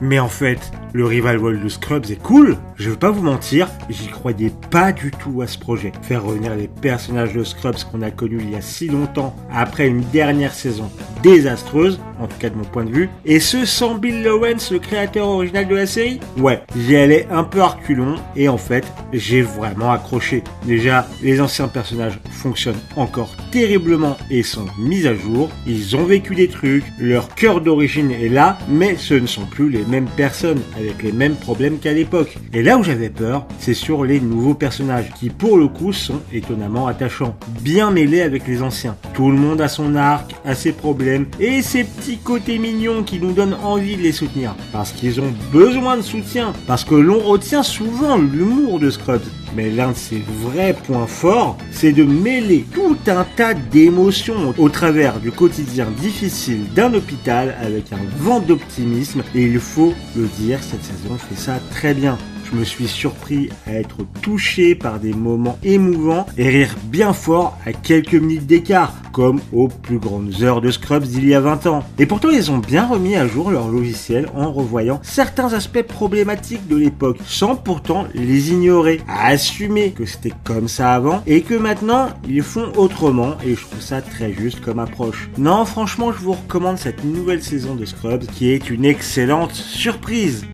Mais en fait, le Revival de Scrubs est cool, je veux pas vous mentir, j'y croyais pas du tout à ce projet. Faire revenir les personnages de Scrubs qu'on a connus il y a si longtemps, après une dernière saison désastreuse, en tout cas de mon point de vue, et ce sans Bill Lawrence, le créateur original de la série. Ouais, j'y allais un peu à reculons, et en fait, j'ai vraiment accroché. Déjà, les anciens personnages fonctionnent encore terriblement et sont mis à jour, ils ont vécu des trucs, leur cœur d'origine est là, mais ce ne sont plus les mêmes personnes, avec les mêmes problèmes qu'à l'époque. Et là où j'avais peur, c'est sur les nouveaux personnages, qui pour le coup sont étonnamment attachants, bien mêlés avec les anciens. Tout le monde a son arc, a ses problèmes, et ses petits côtés mignons qui nous donnent envie de les soutenir, parce qu'ils ont besoin de soutien, parce que l'on retient souvent l'humour de Scrubs. Mais l'un de ses vrais points forts, c'est de mêler tout un tas d'émotions au travers du quotidien difficile d'un hôpital avec un vent d'optimisme. Et il faut le dire, cette saison fait ça très bien. Je me suis surpris à être touché par des moments émouvants et rire bien fort à quelques minutes d'écart, comme aux plus grandes heures de Scrubs d'il y a 20 ans. Et pourtant, ils ont bien remis à jour leur logiciel en revoyant certains aspects problématiques de l'époque, sans pourtant les ignorer, à assumer que c'était comme ça avant et que maintenant, ils font autrement, et je trouve ça très juste comme approche. Non, franchement, je vous recommande cette nouvelle saison de Scrubs qui est une excellente surprise.